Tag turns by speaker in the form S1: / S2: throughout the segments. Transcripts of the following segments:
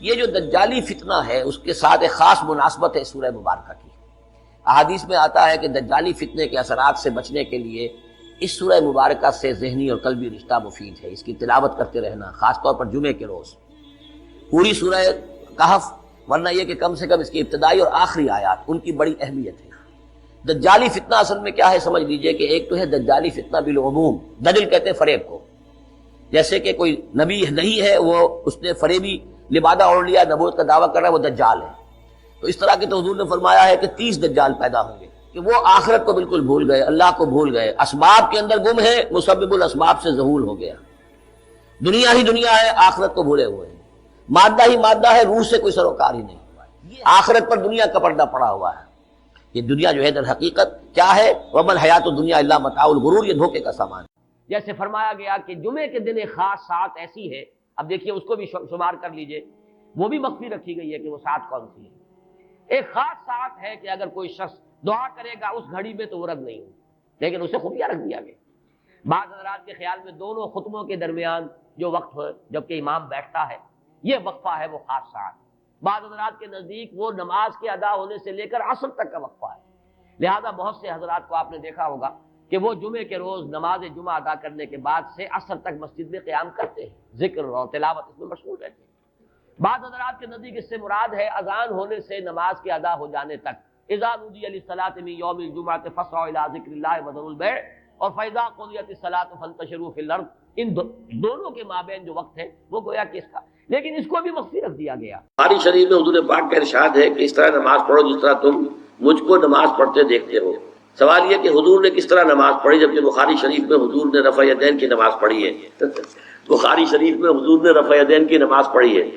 S1: یہ جو دجالی فتنہ ہے اس کے ساتھ ایک خاص مناسبت ہے سورہ مبارکہ کی۔ احادیث میں آتا ہے کہ دجالی فتنے کے اثرات سے بچنے کے لیے اس سورہ مبارکہ سے ذہنی اور قلبی رشتہ مفید ہے، اس کی تلاوت کرتے رہنا، خاص طور پر جمعے کے روز پوری سورہ کہف، ورنہ یہ کہ کم سے کم اس کی ابتدائی اور آخری آیات ان کی بڑی اہمیت ہے۔ دجالی فتنہ اصل میں کیا ہے سمجھ لیجئے کہ ایک تو ہے دجالی فتنہ بالعموم، دجل کہتے ہیں فریب کو، جیسے کہ کوئی نبی نہیں ہے وہ اس نے فریبی لبادہ اوڑھ لیا، نبوت کا دعویٰ کر رہا ہے، وہ دجال ہے۔ تو اس طرح کی تو حضور نے فرمایا ہے کہ 30 دجال پیدا ہوں گے کہ وہ آخرت کو بالکل بھول گئے، اللہ کو بھول گئے، اسباب کے اندر گم ہے، مسبب الاسباب سے ظہور ہو گیا، دنیا ہی دنیا ہے، آخرت کو بھولے ہوئے ہیں، مادہ ہی مادہ ہے، روح سے کوئی سروکار ہی نہیں ہوا ہے، آخرت پر دنیا کا پردہ پڑا ہوا ہے۔ یہ دنیا جو ہے در حقیقت کیا ہے؟ وَمَا الْحَيَاةُ الدُّنْيَا إِلَّا مَتَاعُ الْغُرُورِ، یہ دھوکے کا سامان ہے۔ جیسے فرمایا گیا کہ جمعے کے دن ایک خاص ساعت ایسی ہے، اب دیکھیے اس کو بھی شمار کر لیجئے، وہ بھی مخفی رکھی گئی ہے کہ وہ ساعت کون سی ہے۔ ایک خاص ساعت ہے کہ اگر کوئی شخص دعا کرے گا اس گھڑی میں تو وہ رد نہیں ہو، لیکن اسے خفیہ رکھ دیا گیا۔ بعض حضرات کے خیال میں دونوں خطبوں کے درمیان جو وقت ہے جبکہ امام بیٹھتا ہے، یہ وقفہ ہے وہ خاص ساعت۔ بعض حضرات کے نزدیک وہ نماز کے ادا ہونے سے لے کر عصر تک کا وقفہ ہے، لہذا بہت سے حضرات کو آپ نے دیکھا ہوگا کہ وہ جمعے کے روز نماز جمعہ ادا کرنے کے بعد سے عصر تک مسجد میں قیام کرتے ہیں، ذکر اور تلاوت اس میں مشغول رہتے ہیں۔ بعض حضرات کے نزدیک اس سے مراد ہے اذان ہونے سے نماز کے ادا ہو جانے تک، اذا نودی للصلاۃ من یوم الجمعۃ فاسعوا الی ذکر اللہ وذروا البیع، اور فاذا قضیت الصلاۃ فانتشروا فی الارض، ان دونوں کے مابین جو وقت ہے وہ گویا کہ اس کا، لیکن اس کو بھی مخفی رکھ دیا گیا۔
S2: بخاری شریف میں حضور پاک کا ارشاد ہے کہ اس طرح نماز پڑھو جس طرح تم مجھ کو نماز پڑھتے دیکھتے ہو۔ سوال یہ کہ حضور نے کس طرح نماز پڑھی، جبکہ بخاری شریف میں حضور نے رفع یدین کی نماز پڑھی ہے۔ بخاری شریف میں حضور نے رفع یدین کی نماز پڑھی ہے۔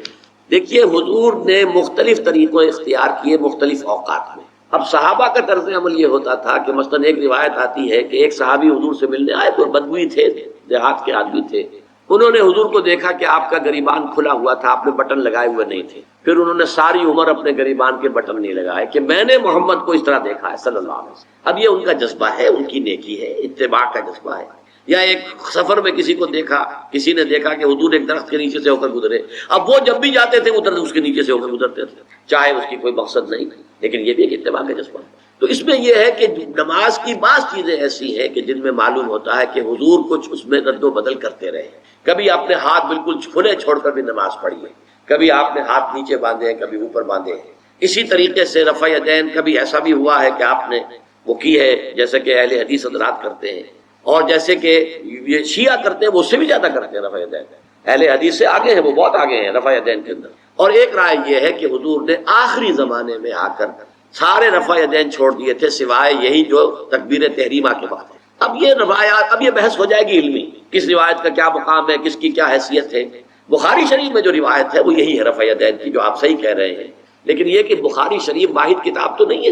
S2: دیکھیے حضور نے مختلف طریقوں اختیار کیے مختلف اوقات میں۔ اب صحابہ کا طرز عمل یہ ہوتا تھا کہ مثلاً ایک روایت آتی ہے کہ ایک صحابی حضور سے ملنے آئے تو بدوی تھے، دیہات کے آدمی تھے، انہوں نے حضور کو دیکھا کہ آپ کا گریبان کھلا ہوا تھا، آپ نے بٹن لگائے ہوئے نہیں تھے، پھر انہوں نے ساری عمر اپنے گریبان کے بٹن نہیں لگائے کہ میں نے محمد کو اس طرح دیکھا ہے صلی اللہ علیہ وسلم۔ اب یہ ان کا جذبہ ہے، ان کی نیکی ہے، اتباع کا جذبہ ہے۔ یا ایک سفر میں کسی کو دیکھا، کسی نے دیکھا کہ حضور ایک درخت کے نیچے سے ہو کر گزرے، اب وہ جب بھی جاتے تھے ادھر اس کے نیچے سے ہو کر گزرتے تھے، چاہے اس کی کوئی مقصد نہیں، لیکن یہ بھی ایک اتباع کا جذبہ ہے۔ تو اس میں یہ ہے کہ نماز کی بعض چیزیں ایسی ہیں کہ جن میں معلوم ہوتا ہے کہ حضور کچھ اس میں رد و بدل کرتے رہے، کبھی آپ نے ہاتھ بالکل کھلے چھوڑ کر بھی نماز پڑھی ہے، کبھی آپ نے ہاتھ نیچے باندھے ہیں، کبھی اوپر باندھے ہیں۔ اسی طریقے سے رفع یدین کبھی ایسا بھی ہوا ہے کہ آپ نے وہ کی ہے جیسے کہ اہل حدیث حضرات کرتے ہیں، اور جیسے کہ یہ شیعہ کرتے ہیں وہ اس سے بھی زیادہ کرتے ہیں رفع یدین، اہل حدیث سے آگے ہیں، وہ بہت آگے ہیں رفع یدین کے اندر۔ اور ایک رائے یہ ہے کہ حضور نے آخری زمانے میں آ کر سارے رفع یدین چھوڑ دیے تھے سوائے یہی جو تکبیر تحریمہ کے بعد ہے۔ اب یہ روایات، اب یہ بحث ہو جائے گی علمی، کس روایت کا کیا مقام ہے، کس کی کیا حیثیت ہے۔ بخاری شریف میں جو روایت ہے وہ یہی ہے رفع یدین کی، جو آپ صحیح کہہ رہے ہیں، لیکن یہ کہ بخاری شریف واحد کتاب تو نہیں ہے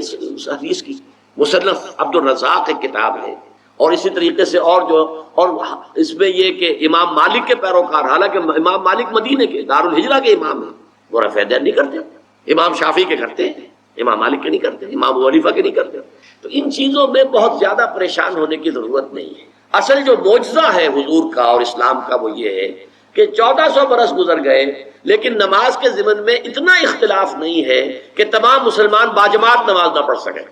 S2: حدیث کی، مصنف عبد الرزاق ایک کتاب ہے، اور اسی طریقے سے اور اس میں یہ کہ امام مالک کے پیروکار، حالانکہ امام مالک مدینے کے دارالہجرہ کے امام ہیں، وہ رفع یدین نہیں کرتے، امام شافعی کے کرتے ہیں، امام مالک کے نہیں کرتے، امام ابو حنیفہ کے نہیں کرتے۔ تو ان چیزوں میں بہت زیادہ پریشان ہونے کی ضرورت نہیں ہے۔ اصل جو معجزہ ہے حضور کا اور اسلام کا وہ یہ ہے کہ 1400 برس گزر گئے لیکن نماز کے ضمن میں اتنا اختلاف نہیں ہے کہ تمام مسلمان باجماعت نماز نہ پڑھ سکیں۔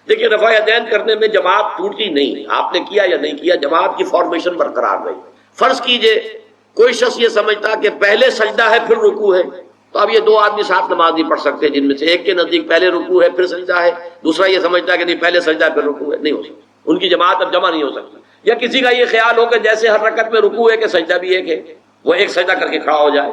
S2: دیکھیے رفع یدین کرنے میں جماعت ٹوٹی نہیں، آپ نے کیا یا نہیں کیا، جماعت کی فارمیشن برقرار رہی۔ فرض کیجئے کوئی شخص یہ سمجھتا کہ پہلے سجدہ ہے پھر رکوع ہے، تو اب یہ دو آدمی ساتھ نماز نہیں پڑھ سکتے، جن میں سے ایک کے نزدیک پہلے رکوع ہے پھر سجدہ ہے، دوسرا یہ سمجھتا ہے کہ نہیں پہلے سجدہ ہے پھر رکوع ہے، نہیں ہو سکتا، ان کی جماعت اب جمع نہیں ہو سکتی۔ یا کسی کا یہ خیال ہو کہ جیسے ہر رکعت میں رکوع ہے کہ سجدہ بھی ایک ہے، وہ ایک سجدہ کر کے کھڑا ہو جائے۔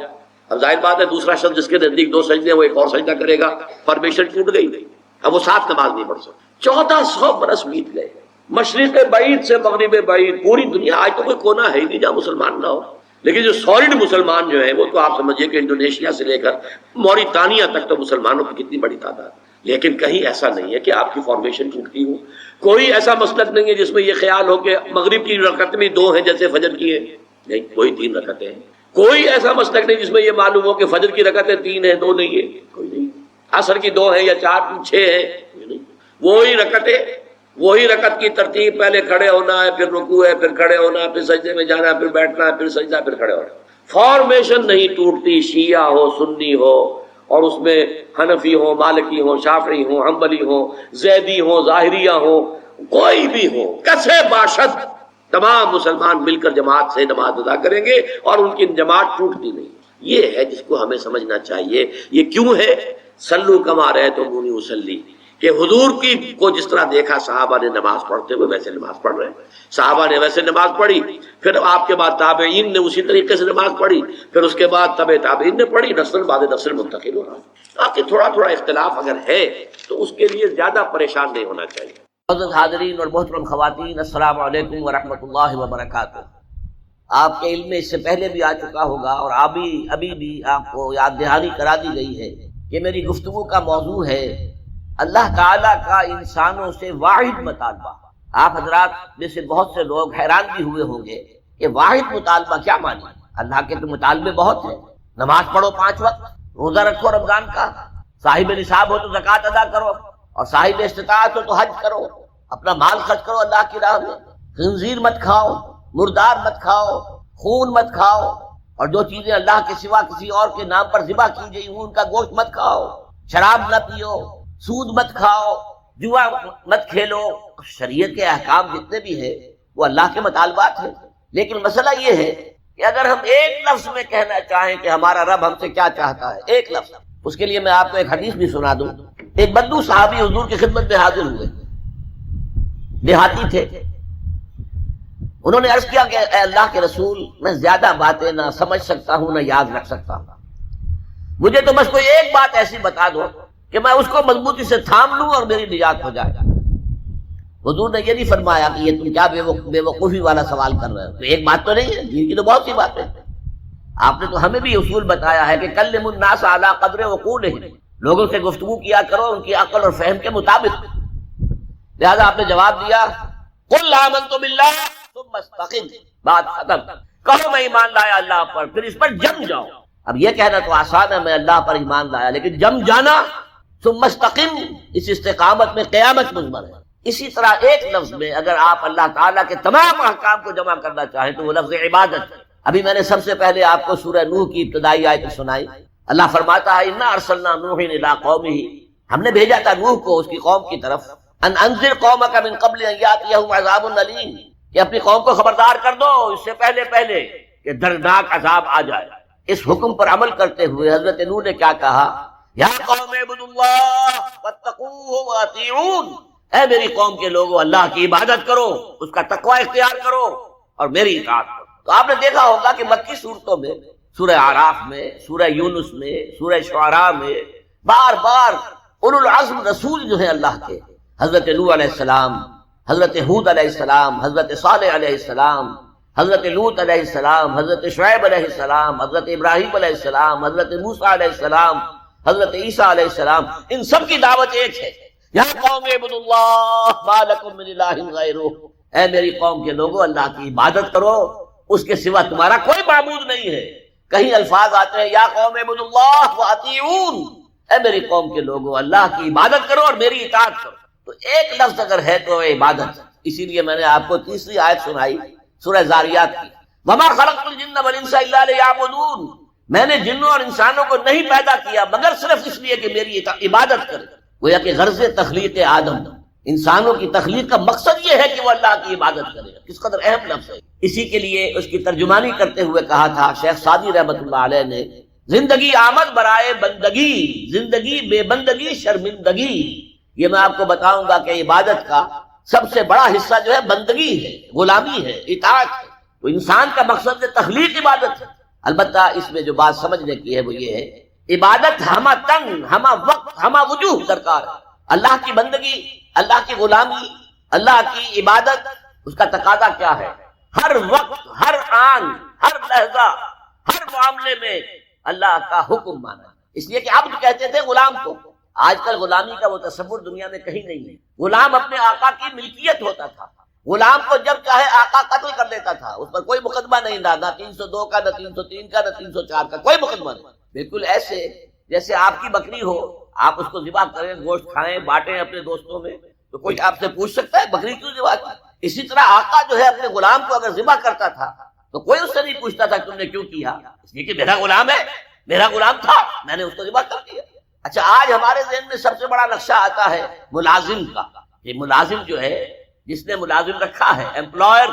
S2: اب ظاہر بات ہے دوسرا شخص جس کے نزدیک دو سجدے ہیں وہ ایک اور سجدہ کرے گا، فارمیشن ٹوٹ گئی، اب وہ ساتھ نماز نہیں پڑھ سکتے۔ 1400 برس بیت گئے، مشرق بعید سے مغرب بعید، پوری دنیا، آج تو کوئی کونا ہے ہی نہیں جہاں مسلمان نہ ہو، لیکن جو سالڈ مسلمان جو ہیں وہ تو آپ سمجھیے کہ انڈونیشیا سے لے کر موریتانیہ تک تو مسلمانوں کی کتنی بڑی تعداد، لیکن کہیں ایسا نہیں ہے کہ آپ کی فارمیشن ٹوٹتی ہو۔ کوئی ایسا مسلک نہیں ہے جس میں یہ خیال ہو کہ مغرب کی رکعت میں 2 ہیں جیسے فجر کی ہے، نہیں، کوئی 3 رکعتیں ہیں۔ کوئی ایسا مسلک نہیں جس میں یہ معلوم ہو کہ فجر کی رکعتیں 3 ہیں 2 نہیں ہے، کوئی نہیں۔ عصر کی 2 ہیں یا 4 6 ہیں، وہی رکعتیں، وہی رکعت کی ترتیب، پہلے کھڑے ہونا ہے پھر رکوع ہے پھر کھڑے ہونا ہے پھر سجدے میں جانا ہے پھر بیٹھنا ہے پھر سجدہ پھر کھڑے ہونا ہے۔ فارمیشن نہیں ٹوٹتی، شیعہ ہو، سنی ہو، اور اس میں حنفی ہو، مالکی ہو، شافعی ہو، حنبلی ہو، زیدی ہو، ظاہریہ ہو، کوئی بھی ہو، کسے باشد تمام مسلمان مل کر جماعت سے نماز ادا کریں گے اور ان کی جماعت ٹوٹتی نہیں۔ یہ ہے جس کو ہمیں سمجھنا چاہیے۔ یہ کیوں ہے؟ سلو کما رأیتمونی اصلی، کہ حضور کی کو جس طرح دیکھا صحابہ نے نماز پڑھتے ہوئے ویسے نماز پڑھ رہے ہیں، صحابہ نے ویسے نماز پڑھی، پھر آپ کے بعد تابعین نے اسی طریقے سے نماز پڑھی، پھر اس کے بعد تبع تابعین نے پڑھی، نسل بعد نسل منتقل ہو رہا۔ باقی تھوڑا تھوڑا اختلاف اگر ہے تو اس کے لیے زیادہ پریشان نہیں ہونا چاہیے۔
S1: معزز حاضرین اور محترم خواتین، السلام علیکم ورحمۃ اللہ وبرکاتہ۔ آپ کے علم میں اس سے پہلے بھی آ چکا ہوگا اور ابھی بھی آپ کو یاد دہانی کرا دی گئی ہے کہ میری گفتگو کا موضوع ہے اللہ تعالیٰ کا انسانوں سے واحد مطالبہ۔ آپ حضرات میں سے بہت سے لوگ حیران بھی ہوئے ہوں گے کہ واحد مطالبہ کیا معنی؟ اللہ کے تو مطالبے بہت ہیں، نماز پڑھو 5 وقت، روزہ رکھو رمضان کا، صاحب نصاب ہو تو زکوٰۃ ادا کرو، اور صاحب استطاعت ہو تو حج کرو، اپنا مال خرچ کرو اللہ کی راہ میں، خنزیر مت کھاؤ، مردار مت کھاؤ، خون مت کھاؤ، اور جو چیزیں اللہ کے سوا کسی اور کے نام پر ذبح کی گئی ہوں ان کا گوشت مت کھاؤ، شراب نہ پیو، سود مت کھاؤ، جوا مت کھیلو۔ شریعت کے احکام جتنے بھی ہیں وہ اللہ کے مطالبات ہیں، لیکن مسئلہ یہ ہے کہ اگر ہم ایک لفظ میں کہنا چاہیں کہ ہمارا رب ہم سے کیا چاہتا ہے، ایک لفظ، اس کے لیے میں آپ کو ایک حدیث بھی سنا دوں۔ ایک بدو صحابی حضور کی خدمت میں حاضر ہوئے، دیہاتی تھے۔ انہوں نے عرض کیا کہ اے اللہ کے رسول، میں زیادہ باتیں نہ سمجھ سکتا ہوں نہ یاد رکھ سکتا ہوں، مجھے تو بس کوئی ایک بات ایسی بتا دو کہ میں اس کو مضبوطی سے تھام لوں اور میری نجات ہو جائے۔ حضور نے یہ نہیں فرمایا کہ یہ تم کیا بے وقوفی والا سوال کر رہے ہو، تو ایک بات تو نہیں ہے، دین کی تو بہت سی باتیں۔ آپ نے تو ہمیں بھی اصول بتایا ہے کہ کلموا الناس علی قدر عقولہم، لوگوں سے گفتگو کیا کرو ان کی عقل اور فہم کے مطابق۔ لہذا آپ نے جواب دیا قل آمنت باللہ ثم استقم، بات ختم، کہو میں ایمان لایا اللہ پر، پھر اس پر جم جاؤ۔ اب یہ کہنا تو آسان ہے میں اللہ پر ایمان لایا، لیکن جم جانا، ثم استقم، اس استقامت میں قیامت مضمر ہے۔ اسی طرح ایک لفظ میں اگر آپ اللہ تعالیٰ کے تمام احکام کو جمع کرنا چاہیں تو وہ لفظ عبادت ہے۔ ابھی میں نے سب سے پہلے آپ کو سورہ نوح کی ابتدائی آیت سنائی۔ اللہ فرماتا ہے انا ارسلنا نوحا الی قومہ، ہم نے بھیجا تھا نوح کو اس کی قوم کی طرف، ان انذر قومک من قبل ان یاتیہم عذاب الیم، کہ اپنی قوم کو خبردار کر دو اس سے پہلے کہ دردناک عذاب آ جائے۔ اس حکم پر عمل کرتے ہوئے حضرت نوح نے کیا کہا؟ یا قوم اعبدوا اللہ واتقوہ واطیعون، اے میری قوم کے لوگوں اللہ کی عبادت کرو، اس کا تقوی اختیار کرو اور میری اطاعت کرو۔ تو آپ نے دیکھا ہوگا کہ مکی صورتوں میں، سورہ اعراف میں، سورہ یونس میں، سورہ شعراء میں بار بار اولو العزم رسول جو ہیں اللہ کے، حضرت نوح علیہ السلام، حضرت ہود علیہ السلام، حضرت صالح علیہ السلام، حضرت لوط علیہ السلام، حضرت شعیب علیہ السلام، حضرت ابراہیم علیہ السلام، حضرت موسیٰ علیہ السلام، حضرت عیسیٰ علیہ السلام، ان سب کی دعوت ایک ہے، یا قوم اعبدوا اللہ ما لکم من الہ غیرہ، اے میری قوم کے لوگوں اللہ کی عبادت کرو، اس کے سوا تمہارا کوئی معبود نہیں ہے۔ کہیں الفاظ آتے ہیں یا قوم اعبدوا اللہ واطیعون، اے میری قوم کے لوگوں اللہ کی عبادت کرو اور میری اطاعت کرو۔ تو ایک لفظ اگر ہے تو عبادت، اسی لیے میں نے آپ کو تیسری آیت سنائی سورہ زاریات کی، وما خلقت الجن والانس الا لیعبدون، میں نے جنوں اور انسانوں کو نہیں پیدا کیا مگر صرف اس لیے کہ میری عبادت کریں۔ گویا کہ غرض تخلیق آدم، انسانوں کی تخلیق کا مقصد یہ ہے کہ وہ اللہ کی عبادت کرے۔ کس قدر اہم لفظ ہے۔ اسی کے لیے اس کی ترجمانی کرتے ہوئے کہا تھا شیخ سعدی رحمۃ اللہ علیہ نے، زندگی آمد برائے بندگی، زندگی بے بندگی شرمندگی۔ یہ میں آپ کو بتاؤں گا کہ عبادت کا سب سے بڑا حصہ جو ہے بندگی ہے، غلامی ہے، اطاعت ہے۔ تو انسان کا مقصد تخلیق عبادت ہے۔ البتہ اس میں جو بات سمجھنے کی ہے وہ یہ ہے، عبادت ہمہ تن، ہمہ وقت، ہمہ وجوہ درکار ہے۔ اللہ کی بندگی، اللہ کی غلامی، اللہ کی عبادت، اس کا تقاضا کیا ہے؟ ہر وقت، ہر آن، ہر لحظہ، ہر معاملے میں اللہ کا حکم مانا۔ اس لیے کہ عبد کہتے تھے غلام کو۔ آج کل غلامی کا وہ تصور دنیا میں کہیں نہیں ہے۔ غلام اپنے آقا کی ملکیت ہوتا تھا، غلام کو جب چاہے آقا قتل کر دیتا تھا، اس پر کوئی مقدمہ نہیں تھا، نہ 302 کا، نہ 303 کا، نہ 304 کا، کوئی مقدمہ نہیں۔ بالکل ایسے جیسے آپ کی بکری ہو، آپ اس کو ذبح کریں، گوشت کھائیں، بانٹیں اپنے دوستوں میں، تو کوئی آپ سے پوچھ سکتا ہے بکری کیوں ذبح کی؟ اسی طرح آقا جو ہے اپنے غلام کو اگر ذبح کرتا تھا تو کوئی اس سے نہیں پوچھتا تھا تم نے کیوں کیا، اس لیے کہ میرا غلام ہے، میرا غلام تھا، میں نے اس کو ذبح کر دیا۔ اچھا آج ہمارے ذہن میں سب سے بڑا نقشہ آتا ہے ملازم کا، یہ ملازم جو ہے جس نے ملازم رکھا ہے، امپلائر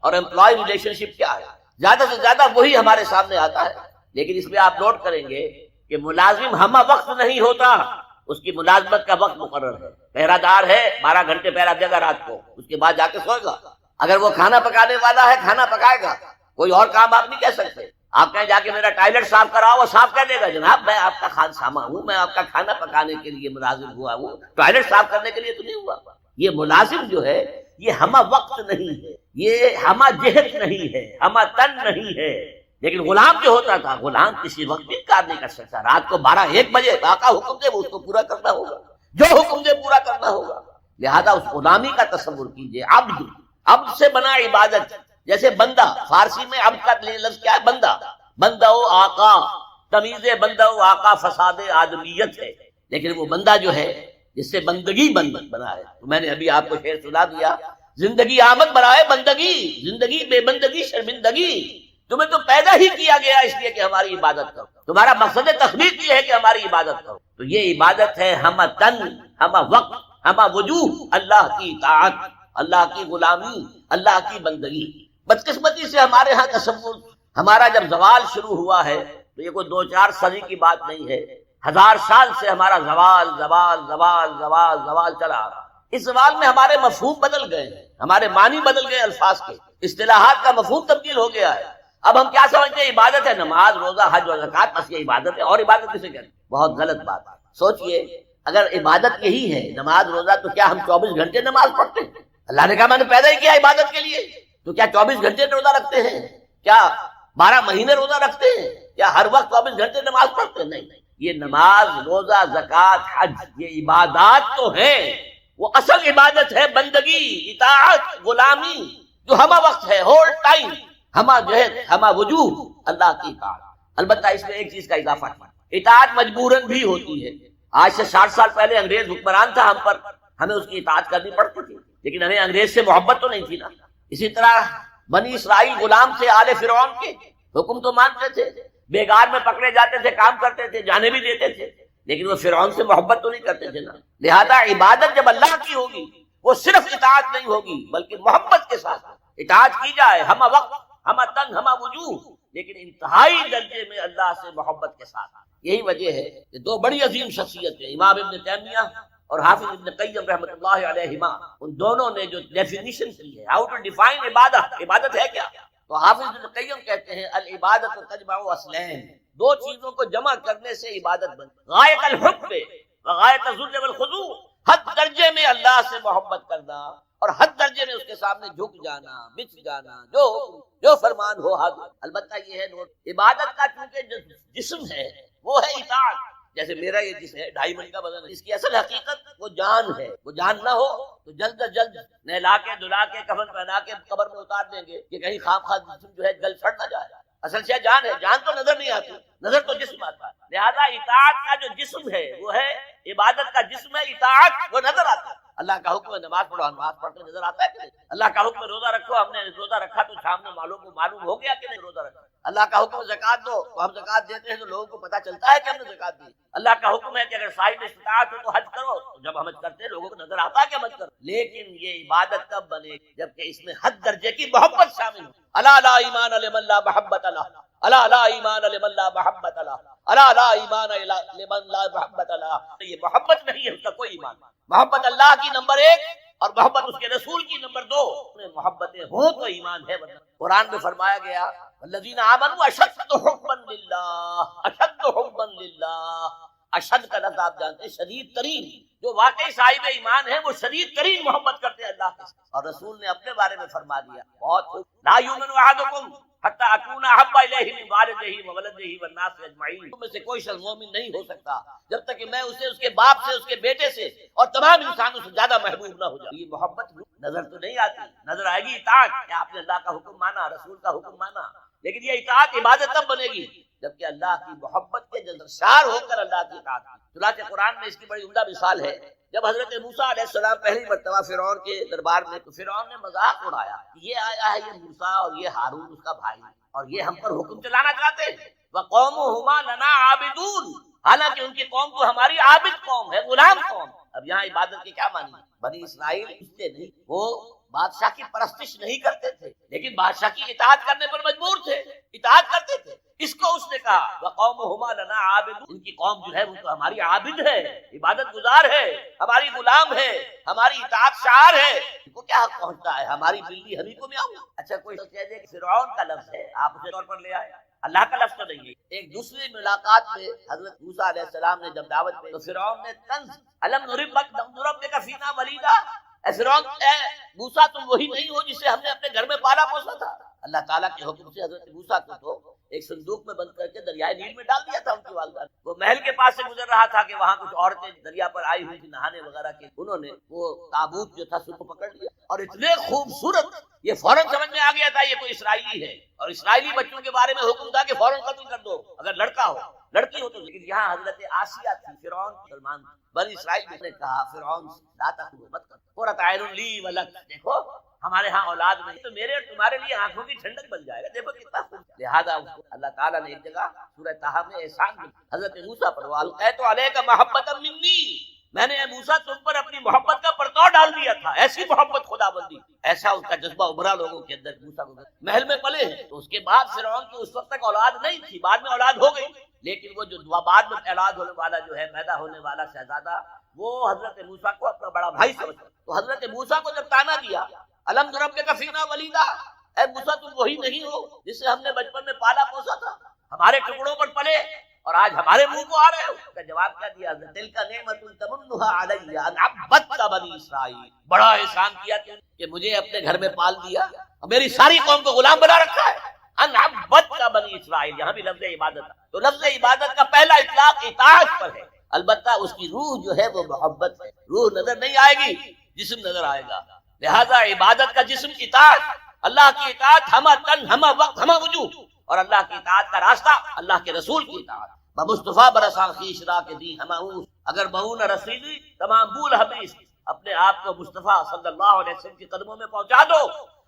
S1: اور امپلائی ریلیشن شپ کیا ہے، زیادہ سے زیادہ وہی ہمارے سامنے آتا ہے۔ لیکن اس میں آپ نوٹ کریں گے کہ ملازم ہمہ وقت نہیں ہوتا، اس کی ملازمت کا وقت مقرر ہے۔ پہرہ دار ہے 12 گھنٹے پہرہ دے گا رات کو، اس کے بعد جا کے سوئے گا۔ اگر وہ کھانا پکانے والا ہے کھانا پکائے گا، کوئی اور کام آپ نہیں کہہ سکتے۔ آپ کہیں جا کے میرا ٹوائلٹ صاف کراؤ، وہ صاف کر دے گا، جناب میں آپ کا خانسامہ ہوں، میں آپ کا کھانا پکانے کے لیے ملازم ہوا ہوں، ٹوائلٹ صاف کرنے کے لیے تو نہیں ہوا۔ یہ ملازم جو ہے یہ ہمہ وقت نہیں ہے، یہ ہمہ جہت نہیں ہے، ہمہ تن نہیں ہے۔ لیکن غلام جو ہوتا تھا، غلام کسی وقت بھی کام نہیں کر سکتا، رات کو 12-1 بجے آقا حکم دے وہ اس کو پورا کرنا ہوگا، جو حکم دے پورا کرنا ہوگا۔ لہذا اس غلامی کا تصور کیجئے۔ عبد سے بنا عبادت، جیسے بندہ، فارسی میں عبد کا لفظ کیا ہے؟ بندہ، بندہ و آقا، تمیز بندہ و آقا فساد آدمیت ہے۔ لیکن وہ بندہ جو ہے جس سے بندگی بنا ہے، تو میں نے ابھی آپ کو شعر سنا دیا، زندگی آمد برائے بندگی، زندگی بے بندگی شرمندگی، تمہیں تو پیدا ہی کیا گیا اس لیے کہ ہماری عبادت کرو، تمہارا مقصد تخلیق یہ ہے کہ ہماری عبادت کرو۔ تو یہ عبادت ہے ہمہ تن، ہمہ وقت، ہمہ وجوہ، اللہ کی اطاعت، اللہ کی غلامی، اللہ کی بندگی۔ بدقسمتی سے ہمارے ہاں تصور، ہمارا جب زوال شروع ہوا ہے تو یہ کوئی 2-4 صدی کی بات نہیں ہے، 1000 سال سے ہمارا زوال زوال زوال زوال زوال چلا آ رہا۔ اس زوال میں ہمارے مفہوم بدل گئے ہیں، ہمارے معنی بدل گئے، الفاظ کے اصطلاحات کا مفہوم تبدیل ہو گیا ہے۔ اب ہم کیا سمجھتے ہیں؟ عبادت ہے نماز، روزہ، حج و زکوٰۃ، بس یہ عبادت ہے، اور عبادت کسے کہتے ہیں؟ بہت غلط بات ہے۔ سوچئے اگر عبادت یہی ہے نماز روزہ، تو کیا ہم 24 گھنٹے نماز پڑھتے ہیں؟ اللہ نے کہا میں نے پیدا ہی کیا عبادت کے لیے، تو کیا 24 گھنٹے روزہ رکھتے ہیں؟ کیا 12 مہینے روزہ رکھتے ہیں؟ کیا ہر وقت 24 گھنٹے نماز پڑھتے ہیں؟ نہیں، یہ نماز، روزہ، زکوٰۃ، حج، یہ عبادات تو ہیں، وہ اصل عبادت ہے بندگی، اطاعت، غلامی، جو ہمہ وقت ہے، ہول ٹائم، ہمہ جہد، ہمہ وجوہ، اللہ کی اطاعت۔ البتہ اس میں ایک چیز کا اضافہ ہے، اطاعت مجبوراً بھی ہوتی ہے۔ آج سے 60 سال پہلے انگریز حکمران تھا ہم پر، ہمیں اس کی اطاعت کرنی پڑتی تھی، لیکن ہمیں انگریز سے محبت تو نہیں تھی نا۔ اسی طرح بنی اسرائیل غلام تھے آل فرعون کے، حکم تو مانتے تھے، بیگار میں پکڑے جاتے تھے، کام کرتے تھے، جانے بھی دیتے تھے، لیکن وہ فرعون سے محبت تو نہیں کرتے تھے نا۔ لہذا عبادت جب اللہ کی ہوگی وہ صرف اطاعت نہیں ہوگی بلکہ محبت کے ساتھ اطاعت کی جائے، ہمہ وقت، ہمہ تن، ہمہ وجوہ، لیکن انتہائی درجے میں اللہ سے محبت کے ساتھ۔ یہی وجہ ہے کہ 2 بڑی عظیم شخصیتیں، امام ابن تیمیہ اور حافظ ابن قیم رحمۃ اللہ علیہما، ان دونوں نے جو ڈیفینیشن کی ہے، ہاؤ ٹو ڈیفائن عبادت، عبادت ہے کیا، تو حافظ ابن قیم کہتے ہیں العبادت تجمع اصلین، 2 چیزوں کو جمع کرنے سے عبادت بنتی، غایت الحب و غایت الذل والخضوع، حد درجے میں اللہ سے محبت کرنا اور حد درجے میں اس کے سامنے جھک جانا، بچ جانا، جو فرمان ہو حد۔ البتہ یہ ہے نوٹ، عبادت کا چونکہ جسم ہے وہ ہے اطاعت، جیسے میرا یہ جسم ہے 2.5 من کا وزن ہے، اس کی اصل حقیقت وہ جان ہے، وہ جان نہ ہو تو جلد از جلد نہلا کے دھلا کے کفن پہنا کے قبر میں اتار دیں گے کہ کہیں خام خواہ جسم جو ہے گل سڑ نہ جائے۔ اصل سے جان ہے، جان تو نظر نہیں آتی، نظر تو جسم آتا ہے۔ لہذا اطاعت کا جو جسم ہے وہ ہے عبادت کا جسم ہے، اطاعت وہ نظر آتا ہے۔ اللہ کا حکم ہے نماز پڑھو، نماز پڑھتے نظر آتا ہے کہ نہیں؟ اللہ کا حکم ہے روزہ رکھو، ہم نے روزہ رکھا تو سامنے معلوم ہو گیا کہ نہیں روزہ رکھا۔ اللہ کا حکم ہے زکوٰۃ دو، تو ہم زکوٰۃ دیتے ہیں تو لوگوں کو پتہ چلتا ہے کہ ہم نے زکوٰۃ دی۔ اللہ کا حکم ہے کہ اگر صاحب استطاعت ہو تو حج کرو، تو جب ہم حج کرتے ہیں لوگوں کو نظر آتا ہے کہ حج کرو۔ لیکن یہ عبادت تب بنے جبکہ اس میں حد درجے کی محبت شامل ہو۔ الا لا ایمان لمن لا محبت له، الا لا ایمان لمن لا محبت له، الا لا ایمان لمن لا محبت له۔ یہ محبت نہیں ہے اس کا کوئی ایمان۔ محبت اللہ کی نمبر 1 اور محبت اس کے رسول کی نمبر 2۔ محبتیں ہوں تو ایمان ہے، ورنہ قرآن میں فرمایا گیا الذین آمنوا اشد حبا للہ، اشد حبا للہ۔ اشد کا لفظ آپ جانتے ہیں شدید ترین، جو واقعی صاحب ایمان ہے وہ شدید ترین محبت کرتے ہیں اللہ کے ساتھ۔ اور رسول نے اپنے بارے میں فرما دیا بہت خوب، لا یؤمن احدکم حتی اکون احب الیہ من والدہ وولدہ والناس اجمعین۔ تم میں سے کوئی شخص مومن نہیں ہو سکتا جب تک کہ میں اسے اس کے باپ سے، اس کے بیٹے سے اور تمام انسانوں سے زیادہ محبوب نہ ہو جاؤں۔ یہ محبت نظر تو نہیں آتی، نظر آئے گی اطاعت کہ آپ نے اللہ کا حکم مانا، رسول کا حکم مانا، لیکن یہ اطاعت عبادت تب بنے گی جبکہ اللہ کی محبت کے جذبشار ہو کر اللہ کی اطاعت کی۔ چنانچہ قرآن میں اس کی بڑی عمدہ مثال ہے، جب حضرت موسیٰ علیہ السلام پہلی مرتبہ فرعون کے دربار میں، تو فرعون نے مذاق اڑایا کہ یہ آیا ہے یہ موسیٰ اور یہ ہارون اس کا بھائی، اور یہ ہم پر حکم چلانا چاہتے ہیں۔ وَقَوْمُهُمَا لَنَا عَابِدُونَ، حالانکہ ان کی قوم تو ہماری عابد قوم ہے، غلام قوم۔ اب یہاں عبادت کی کیا معنی ہے؟ بنی اسرائیل اس سے نہیں، وہ بادشاہ کی پرستش نہیں کرتے تھے، لیکن بادشاہ کی اطاعت کرنے پر مجبور تھے، اطاعت کرتے تھے۔ اس کو اس نے کہا وَقَوْمُهُمَا لَنَا عَابِدُونَ، ان کی قوم جو ہے وہ تو ہماری عابد ہے، عبادت گزار ہے، ہماری غلام ہے، ہماری اطاعت شعار ہے، ان کو کیا حق پہنچتا ہے ہماری بلی ہمیں کو میاؤں۔ اچھا کوئی کہہ دے کہ فرعون کا لفظ ہے، آپ اسے طور پر لے آئے، اللہ کا لفظ تو نہیں ہے۔ ایک دوسری ملاقات میں حضرت موسیٰ علیہ السلام نے جب دعوت پہ، تو فرعون نے طنز الم نربک فینا ولیدا، اے فرعون، اے موسیٰ تم وہی نہیں ہو جسے ہم نے اپنے گھر میں پالا پوسا تھا۔ اللہ تعالیٰ کے حکم سے حضرت موسیٰ کو تو ایک صندوق میں بند کر کے دریائے نیل میں ڈال دیا تھا ان کی والدہ نے۔ وہ محل کے پاس سے گزر رہا تھا کہ وہاں کچھ عورتیں دریا پر آئی ہوئی تھی نہانے وغیرہ کے، انہوں نے وہ تابوت جو تھا سب کو پکڑ لیا، اور اتنے خوبصورت، یہ فوراً سمجھ میں آ گیا تھا یہ کوئی اسرائیلی ہے، اور اسرائیلی بچوں کے بارے میں حکم تھا کہ فوراً قتل کر دو اگر لڑکا ہو، لڑکی ہو تو۔ لیکن یہاں حضرت آسیہ تھی، فرعون مسلمان بنی اسرائیل نے کہا فرعون لا تقتلوا، مت کرو، قرۃ اعین لی ولک، دیکھو ہمارے ہاں اولاد نہیں تو میرے اور تمہارے لیے آنکھوں کی ٹھنڈک بن جائے گا، دیکھو کتنا خوب۔ لہذا اللہ تعالیٰ نے ایک جگہ سورہ طٰہٰ میں احسان حضرت موسیٰ پر وَأَلْقَيْتُ عَلَيْكَ مَحَبَّةً مِّنِّي، میں نے اے موسیٰ تم پر اپنی محبت کا پرتو ڈال دیا تھا، ایسی محبت خدا بندی، ایسا اس کا جذبہ ابھرا لوگوں کے اندر۔ موسیٰ کو محل میں پلے ہیں، تو اس کے بعد فرعون کی اس وقت تک اولاد نہیں تھی، بعد میں اولاد ہو گئی، لیکن وہ جو بعد میں اولاد ہونے والا جو ہے، پیدا ہونے والا شہزادہ، وہ حضرت موسیٰ کو اپنا بڑا بھائی سمجھتا۔ تو حضرت موسیٰ کو جب طعنہ دیا الم نربک فینا ولیدا، اے موسیٰ تم وہی نہیں ہو جسے ہم نے بچپن میں پالا پوسا تھا، ہمارے ٹکڑوں پر پلے اور آج ہمارے منہ کو آ رہے ہو۔ کا جواب کیا دیا؟ تلک نعمت تمنها علی ان عبدت بنی اسرائیل، بڑا احسان کیا تم کہ مجھے اپنے گھر میں پال دیا اور میری ساری قوم کو غلام بنا رکھا ہے۔ ان عبدت بنی اسرائیل، یہاں بھی لفظ عبادت ہے، تو لفظ عبادت کا پہلا اطلاق اطاعت پر ہے، البتہ اس کی روح جو ہے وہ محبت ہے، روح نظر نہیں آئے گی، جسم نظر آئے گا۔ لہذا عبادت کا جسم اطاعت، اللہ کی اطاعت ہمہ تن ہمہ وقت ہمہ وجوہ، اور اللہ کی اطاعت کا راستہ اللہ کے رسول کی اطاعت۔ بمصطفیٰ برساں خیش را کے دی ہمہ اوس، اگر بہو نہ رسیدی تمام بول حبیث، اپنے آپ کو مصطفیٰ صلی اللہ علیہ وسلم کے قدموں میں پہنچا دو،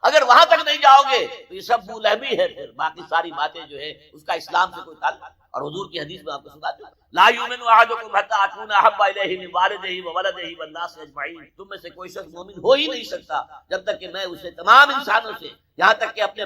S1: اگر وہاں تک نہیں جاؤ گے تو یہ سب بولہبی ہے، پھر باقی ساری باتیں جو ہے اس کا اسلام سے کوئی تعلق۔ اور حضور کی حدیث میں آپ کو سنا دوں، لا یؤمن احدکم حتی اکون احب الیہ من والدہ وولدہ والناس اجمعین، تم میں سے کوئی شخص مومن ہو ہی نہیں سکتا جب تک کہ میں اسے تمام انسانوں سے، یہاں تک کہ اپنے